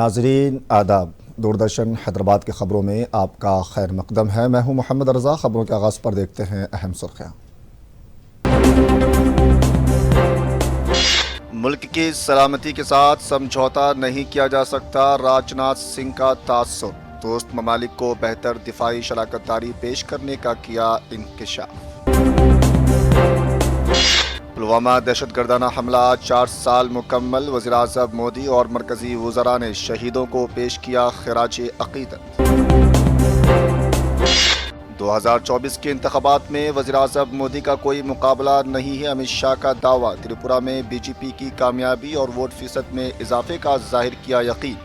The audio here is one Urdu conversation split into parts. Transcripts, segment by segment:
ناظرین آداب، دوردرشن حیدرآباد کی خبروں میں آپ کا خیر مقدم ہے۔ میں ہوں محمد رضا۔ خبروں کے آغاز پر دیکھتے ہیں اہم سرخیاں۔ ملک کی سلامتی کے ساتھ سمجھوتا نہیں کیا جا سکتا، راج ناتھ سنگھ کا تاثر، دوست ممالک کو بہتر دفاعی شراکت داری پیش کرنے کا کیا انکشاف۔ پلوامہ دہشت گردانہ حملہ 4 سال مکمل، وزیراعظم مودی اور مرکزی وزراء نے شہیدوں کو پیش کیا خراج عقیدت۔ 2024 کے انتخابات میں وزیراعظم مودی کا کوئی مقابلہ نہیں ہے، امت شاہ کا دعویٰ۔ تریپورہ میں بی جے پی کی کامیابی اور ووٹ فیصد میں اضافے کا ظاہر کیا یقین۔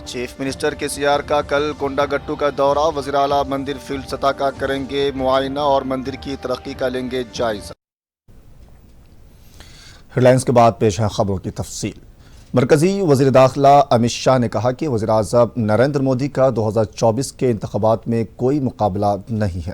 چیف منسٹر کے سیار کا کل کونڈا گٹو کا دورہ، وزیر اعلیٰ مندر فیلڈ سطح کا کریں گے معائنہ اور مندر کی ترقی کا لیں گے جائزہ۔ ہیڈ لائنز کے بعد پیش ہے خبروں کی تفصیل۔ مرکزی وزیر داخلہ امت شاہ نے کہا کہ وزیر اعظم نریندر مودی کا 2024 کے انتخابات میں کوئی مقابلہ نہیں ہے۔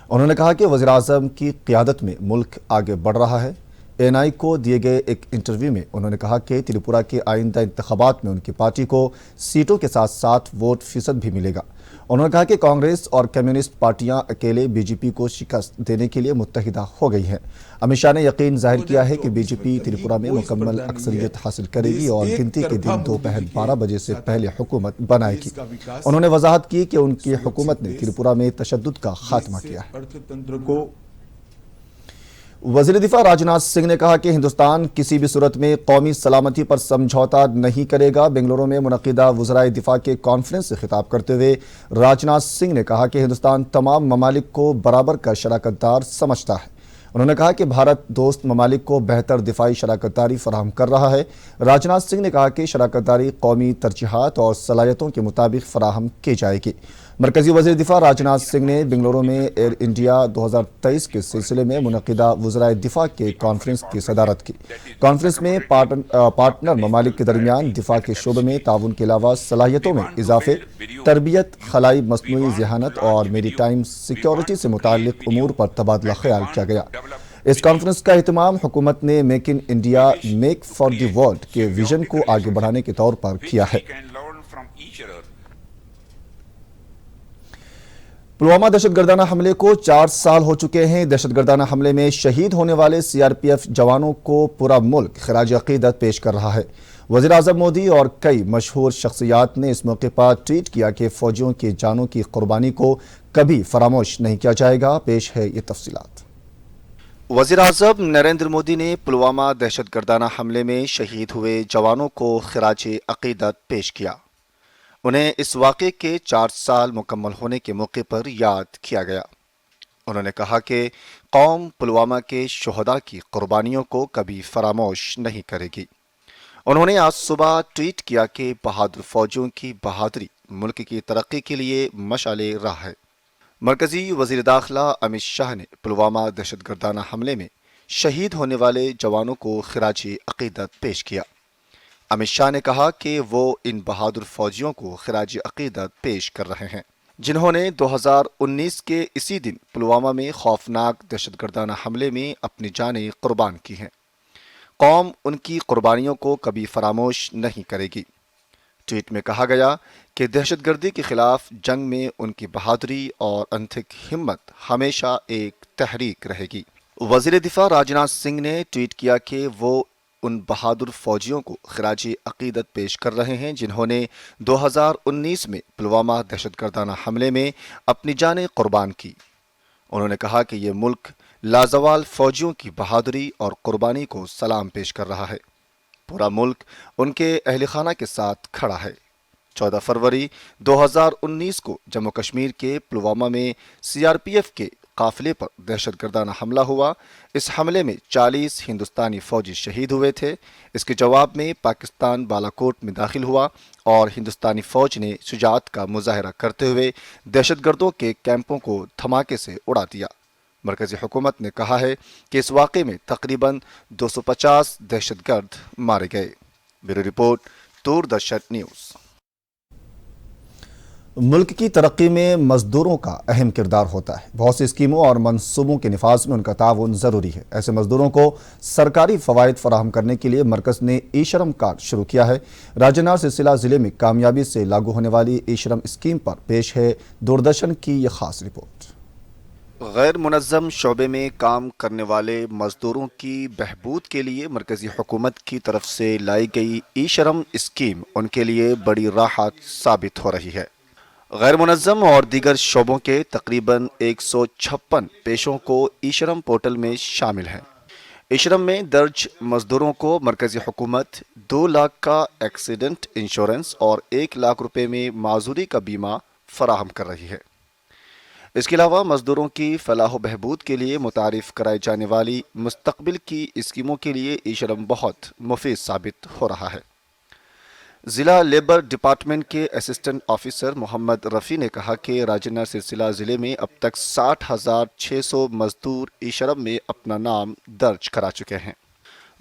انہوں نے کہا کہ وزیر اعظم کی قیادت میں ملک آگے بڑھ رہا ہے۔ این آئی کو دیے گئے ایک انٹرویو میں انہوں نے کہا کہ تریپورہ کے آئندہ انتخابات میں ان کی پارٹی کو سیٹوں کے ساتھ ساتھ ووٹ فیصد بھی ملے گا۔ انہوں نے کہا کہ کانگریس اور کمیونسٹ پارٹیاں اکیلے بی جے پی کو شکست دینے کے لیے متحدہ ہو گئی ہیں۔ امت شاہ نے یقین ظاہر کیا ہے کہ بی جے پی تریپورہ میں مکمل اکثریت حاصل کرے گی اور گنتی کے دن دوپہر 12 بجے سے پہلے حکومت بنائے گی۔ انہوں نے وضاحت کی کہ ان کی حکومت نے تریپورہ میں تشدد کا خاتمہ کیا ہے۔ وزیر دفاع راج ناتھ سنگھ نے کہا کہ ہندوستان کسی بھی صورت میں قومی سلامتی پر سمجھوتا نہیں کرے گا۔ بنگلورو میں منعقدہ وزرائے دفاع کے کانفرنس سے خطاب کرتے ہوئے راج ناتھ سنگھ نے کہا کہ ہندوستان تمام ممالک کو برابر کا شراکت دار سمجھتا ہے۔ انہوں نے کہا کہ بھارت دوست ممالک کو بہتر دفاعی شراکت داری فراہم کر رہا ہے۔ راج ناتھ سنگھ نے کہا کہ شراکت داری قومی ترجیحات اور صلاحیتوں کے مطابق فراہم کی جائے گی۔ مرکزی وزیر دفاع راج ناتھ سنگھ نے بنگلورو میں ایئر انڈیا 2023 کے سلسلے میں منعقدہ وزرائے دفاع کے کانفرنس کی صدارت کی۔ کانفرنس میں پارٹنر ممالک کے درمیان دفاع کے شعبے میں تعاون کے علاوہ صلاحیتوں میں اضافے، تربیت، خلائی مصنوعی ذہانت اور میری ٹائم سیکیورٹی سے متعلق امور پر تبادلہ خیال کیا گیا۔ اس کانفرنس کا اہتمام حکومت نے make in India make for the world کے ویژن کو آگے بڑھانے کے طور پر کیا ہے۔ پلوامہ دہشت گردانہ حملے کو 4 سال ہو چکے ہیں۔ دہشت گردانہ حملے میں شہید ہونے والے سی آر پی ایف جوانوں کو پورا ملک خراج عقیدت پیش کر رہا ہے۔ وزیر اعظم مودی اور کئی مشہور شخصیات نے اس موقع پر ٹویٹ کیا کہ فوجیوں کی جانوں کی قربانی کو کبھی فراموش نہیں کیا جائے گا۔ پیش ہے یہ تفصیلات۔ وزیر اعظم نریندر مودی نے پلوامہ دہشت گردانہ حملے میں شہید ہوئے جوانوں کو خراج عقیدت پیش کیا۔ انہیں اس واقعے کے 4 سال مکمل ہونے کے موقع پر یاد کیا گیا۔ انہوں نے کہا کہ قوم پلوامہ کے شہداء کی قربانیوں کو کبھی فراموش نہیں کرے گی۔ انہوں نے آج صبح ٹویٹ کیا کہ بہادر فوجیوں کی بہادری ملک کی ترقی کے لیے مشعل راہ ہے۔ مرکزی وزیر داخلہ امت شاہ نے پلوامہ دہشت گردانہ حملے میں شہید ہونے والے جوانوں کو خراج عقیدت پیش کیا۔ امت شاہ نے کہا کہ وہ ان بہادر فوجیوں کو خراج عقیدت پیش کر رہے ہیں جنہوں نے 2019 کے اسی دن پلوامہ میں خوفناک دہشت گردانہ حملے میں اپنی جانیں قربان کی ہیں۔ قوم ان کی قربانیوں کو کبھی فراموش نہیں کرے گی۔ ٹویٹ میں کہا گیا کہ دہشت گردی کے خلاف جنگ میں ان کی بہادری اور انتھک ہمت ہمیشہ ایک تحریک رہے گی۔ وزیر دفاع راج ناتھ سنگھ نے ٹویٹ کیا کہ وہ ان بہادر فوجیوں کو خراج عقیدت پیش کر رہے ہیں جنہوں نے 2019 میں پلوامہ دہشت گردانہ حملے میں اپنی جانیں قربان کی۔ انہوں نے کہا کہ یہ ملک لازوال فوجیوں کی بہادری اور قربانی کو سلام پیش کر رہا ہے۔ پورا ملک ان کے اہل خانہ کے ساتھ کھڑا ہے۔ 14 فروری 2019 کو جموں کشمیر کے پلوامہ میں سی آر پی ایف کے قافلے پر دہشت گردانہ حملہ ہوا۔ اس حملے میں 40 ہندوستانی فوجی شہید ہوئے تھے۔ اس کے جواب میں پاکستان بالاکوٹ میں داخل ہوا اور ہندوستانی فوج نے شجاعت کا مظاہرہ کرتے ہوئے دہشت گردوں کے کیمپوں کو دھماکے سے اڑا دیا۔ مرکزی حکومت نے کہا ہے کہ اس واقعے میں تقریباً 250 دہشت گرد مارے گئے۔ Bureau report, Doordarshan news. ملک کی ترقی میں مزدوروں کا اہم کردار ہوتا ہے۔ بہت سی اسکیموں اور منصوبوں کے نفاذ میں ان کا تعاون ضروری ہے۔ ایسے مزدوروں کو سرکاری فوائد فراہم کرنے کے لیے مرکز نے ای شرم کارڈ شروع کیا ہے۔ راجنار سرسیلا ضلع میں کامیابی سے لاگو ہونے والی ای شرم اسکیم پر پیش ہے دوردرشن کی یہ خاص رپورٹ۔ غیر منظم شعبے میں کام کرنے والے مزدوروں کی بہبود کے لیے مرکزی حکومت کی طرف سے لائی گئی ای شرم اسکیم ان کے لیے بڑی راحت ثابت ہو رہی ہے۔ غیر منظم اور دیگر شعبوں کے تقریباً 156 پیشوں کو ای شرم پورٹل میں شامل ہیں۔ ای شرم میں درج مزدوروں کو مرکزی حکومت 2 لاکھ کا ایکسیڈنٹ انشورنس اور 1 لاکھ روپے میں معذوری کا بیمہ فراہم کر رہی ہے۔ اس کے علاوہ مزدوروں کی فلاح و بہبود کے لیے متعارف کرائی جانے والی مستقبل کی اسکیموں کے لیے ای شرم بہت مفید ثابت ہو رہا ہے۔ ضلع لیبر ڈپارٹمنٹ کے اسسٹنٹ آفیسر محمد رفیع نے کہا کہ راجنار سرسیلا ضلع میں اب تک 60,600 مزدور ای شرم میں اپنا نام درج کرا چکے ہیں۔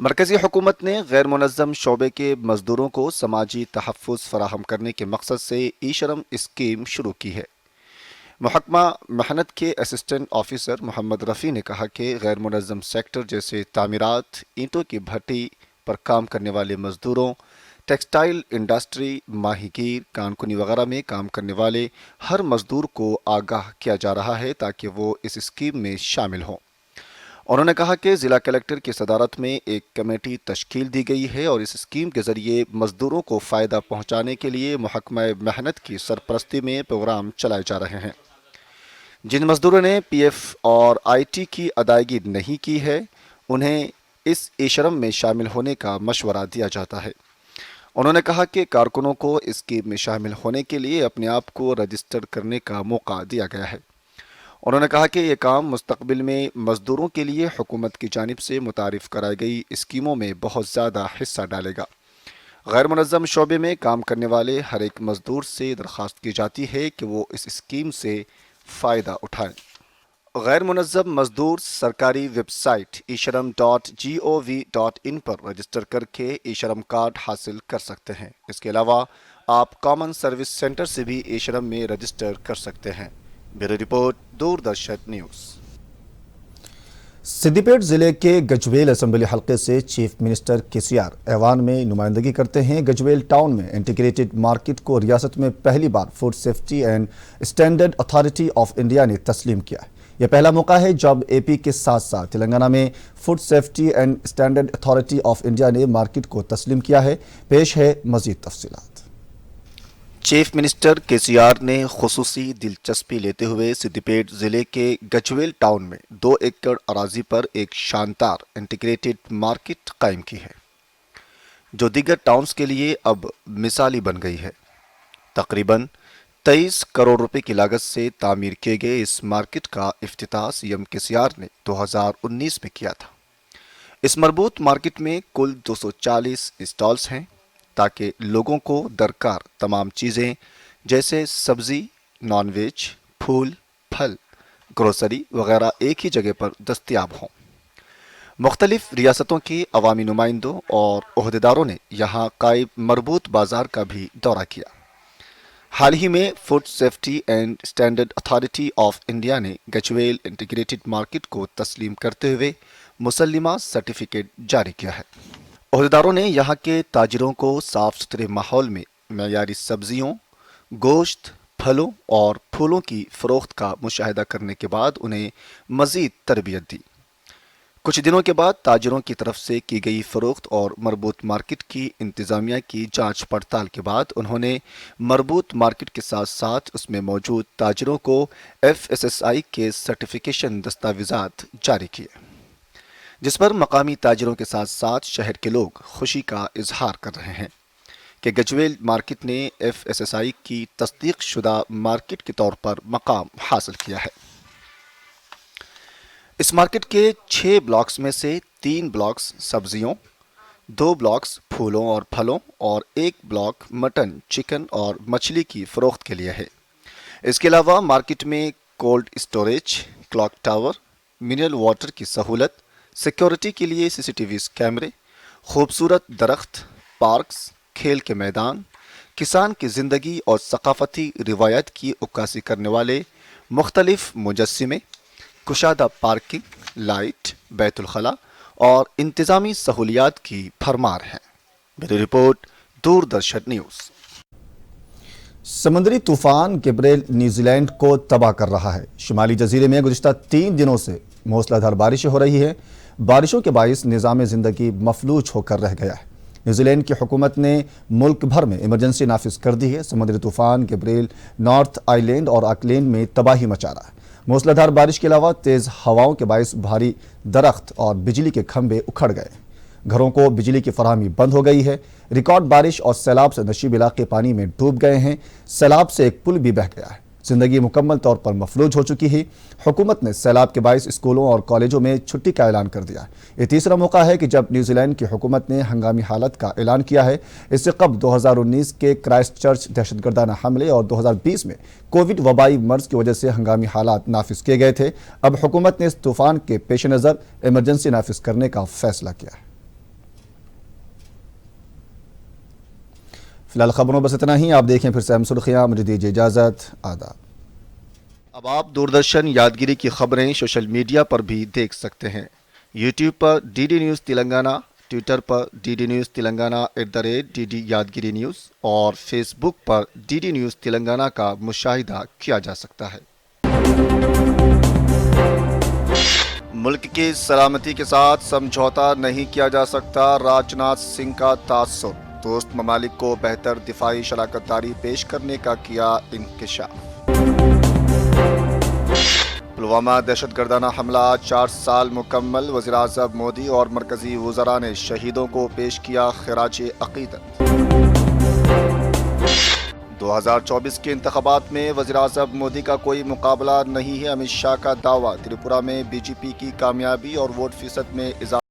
مرکزی حکومت نے غیر منظم شعبے کے مزدوروں کو سماجی تحفظ فراہم کرنے کے مقصد سے ای شرم اسکیم شروع کی ہے۔ محکمہ محنت کے اسسٹنٹ آفیسر محمد رفیع نے کہا کہ غیر منظم سیکٹر جیسے تعمیرات، اینٹوں کی بھٹی پر کام کرنے والے مزدوروں، ٹیکسٹائل انڈسٹری، ماہی گیر، کانکنی وغیرہ میں کام کرنے والے ہر مزدور کو آگاہ کیا جا رہا ہے تاکہ وہ اس اسکیم میں شامل ہوں۔ انہوں نے کہا کہ ضلع کلکٹر کی صدارت میں ایک کمیٹی تشکیل دی گئی ہے اور اس اسکیم کے ذریعے مزدوروں کو فائدہ پہنچانے کے لیے محکمہ محنت کی سرپرستی میں پروگرام چلائے جا رہے ہیں۔ جن مزدوروں نے پی ایف اور آئی ٹی کی ادائیگی نہیں کی ہے انہیں اس ای شرم میں شامل ہونے کا مشورہ دیا جاتا ہے۔ انہوں نے کہا کہ کارکنوں کو اس اسکیم میں شامل ہونے کے لیے اپنے آپ کو رجسٹر کرنے کا موقع دیا گیا ہے۔ انہوں نے کہا کہ یہ کام مستقبل میں مزدوروں کے لیے حکومت کی جانب سے متعارف کرائی گئی اسکیموں میں بہت زیادہ حصہ ڈالے گا۔ غیر منظم شعبے میں کام کرنے والے ہر ایک مزدور سے درخواست کی جاتی ہے کہ وہ اس اسکیم سے فائدہ اٹھائیں۔ غیر منظم مزدور سرکاری ویب سائٹ ishram.gov.in پر رجسٹر کر کے ای شرم کارڈ حاصل کر سکتے ہیں۔ اس کے علاوہ آپ کامن سروس سینٹر سے بھی ای شرم میں رجسٹر کر سکتے ہیں۔ Bureau report, Doordarshan news. سدی پیٹ ضلع کے گجویل اسمبلی حلقے سے چیف منسٹر KCR ایوان میں نمائندگی کرتے ہیں۔ گجویل ٹاؤن میں انٹیگریٹڈ مارکیٹ کو ریاست میں پہلی بار food safety and standard authority of India نے تسلیم کیا ہے۔ یہ پہلا موقع ہے جب اے پی کے ساتھ ساتھ تلنگانہ میں food safety and standard authority of India نے مارکیٹ کو تسلیم کیا ہے۔ پیش ہے مزید تفصیلات۔ چیف منسٹر KCR نے خصوصی دلچسپی لیتے ہوئے سدی پیٹ ضلع کے گجویل ٹاؤن میں 2 ایکڑ اراضی پر ایک شاندار انٹیگریٹڈ مارکیٹ قائم کی ہے جو دیگر ٹاؤنز کے لیے اب مثالی بن گئی ہے۔ تقریباً 23 کروڑ روپے کی لاگت سے تعمیر کیے گئے اس مارکیٹ کا افتتاح CM KCR نے 2019 میں کیا تھا۔ اس مربوط مارکیٹ میں کل 240 اسٹالز ہیں تاکہ لوگوں کو درکار تمام چیزیں جیسے سبزی، نان ویج، پھول، پھل، گروسری وغیرہ ایک ہی جگہ پر دستیاب ہوں۔ مختلف ریاستوں کے عوامی نمائندوں اور عہدیداروں نے یہاں قائم مربوط بازار کا بھی دورہ کیا۔ حال ہی میں food safety and standard authority of India نے گجویل انٹیگریٹڈ مارکیٹ کو تسلیم کرتے ہوئے مسلمہ سرٹیفکیٹ جاری کیا ہے۔ عہدیداروں نے یہاں کے تاجروں کو صاف ستھرے ماحول میں معیاری سبزیوں، گوشت، پھلوں اور پھولوں کی فروخت کا مشاہدہ کرنے کے بعد انہیں مزید تربیت دی۔ کچھ دنوں کے بعد تاجروں کی طرف سے کی گئی فروخت اور مربوط مارکیٹ کی انتظامیہ کی جانچ پڑتال کے بعد انہوں نے مربوط مارکیٹ کے ساتھ ساتھ اس میں موجود تاجروں کو FSSAI کے سرٹیفیکیشن دستاویزات جاری کیے، جس پر مقامی تاجروں کے ساتھ ساتھ شہر کے لوگ خوشی کا اظہار کر رہے ہیں کہ گجویل مارکیٹ نے FSSAI کی تصدیق شدہ مارکیٹ کے طور پر مقام حاصل کیا ہے۔ اس مارکیٹ کے 6 بلاکس میں سے 3 بلاکس سبزیوں، 2 بلاکس پھولوں اور پھلوں اور 1 بلاک مٹن، چکن اور مچھلی کی فروخت کے لیے ہے۔ اس کے علاوہ مارکیٹ میں cold storage, clock tower, mineral water کی سہولت، سیکیورٹی کے لیے CCTV کیمرے، خوبصورت درخت، پارکس، کھیل کے میدان، کسان کی زندگی اور ثقافتی روایت کی عکاسی کرنے والے مختلف مجسمے، کشادہ پارکنگ، لائٹ، بیت الخلاء اور انتظامی سہولیات کی بھرمار ہیں۔ بیرو رپورٹ، دوردرشن نیوز۔ سمندری طوفان گیبریل نیوزی لینڈ کو تباہ کر رہا ہے۔ شمالی جزیرے میں گزشتہ 3 دنوں سے موسلا دھار بارشیں ہو رہی ہیں۔ بارشوں کے باعث نظام زندگی مفلوج ہو کر رہ گیا ہے۔ نیوزی لینڈ کی حکومت نے ملک بھر میں ایمرجنسی نافذ کر دی ہے۔ سمندری طوفان گیبریل نارتھ آئی لینڈ اور آکلینڈ میں تباہی مچا رہا ہے۔ موسلا دھار بارش کے علاوہ تیز ہواؤں کے باعث بھاری درخت اور بجلی کے کھمبے اکھڑ گئے۔ گھروں کو بجلی کی فراہمی بند ہو گئی ہے۔ ریکارڈ بارش اور سیلاب سے نشیب علاقے پانی میں ڈوب گئے ہیں۔ سیلاب سے ایک پل بھی بہہ گیا ہے۔ زندگی مکمل طور پر مفلوج ہو چکی ہے۔ حکومت نے سیلاب کے باعث اسکولوں اور کالجوں میں چھٹی کا اعلان کر دیا ہے۔ یہ تیسرا موقع ہے کہ جب نیوزی لینڈ کی حکومت نے ہنگامی حالت کا اعلان کیا ہے۔ اس سے قبل 2019 کے کرائسٹ چرچ دہشت گردانہ حملے اور 2020 میں کووڈ وبائی مرض کی وجہ سے ہنگامی حالات نافذ کیے گئے تھے۔ اب حکومت نے اس طوفان کے پیش نظر ایمرجنسی نافذ کرنے کا فیصلہ کیا ہے۔ فی الحال خبروں بس اتنا ہی۔ آپ دیکھیں پھر سے اہم سرخیاں۔ مجھے دیجیے اجازت۔ آداب۔ اب آپ دوردرشن یادگیری کی خبریں سوشل میڈیا پر بھی دیکھ سکتے ہیں۔ یوٹیوب پر DD نیوز تلنگانہ، ٹویٹر پر DD news Telangana @DD Yadagiri news اور فیس بک پر DD نیوز تلنگانہ کا مشاہدہ کیا جا سکتا ہے۔ ملک کی سلامتی کے ساتھ سمجھوتہ نہیں کیا جا سکتا، راجناتھ سنگھ کا تاثر۔ دوست ممالک کو بہتر دفاعی شراکت داری پیش کرنے کا کیا انکشاف۔ پلوامہ دہشت گردانہ حملہ 4 سال مکمل، وزیراعظم مودی اور مرکزی وزراء نے شہیدوں کو پیش کیا خراج عقیدت۔ 2024 کے انتخابات میں وزیراعظم مودی کا کوئی مقابلہ نہیں ہے، امت شاہ کا دعویٰ۔ تریپورہ میں BJP کی کامیابی اور ووٹ فیصد میں اضافہ۔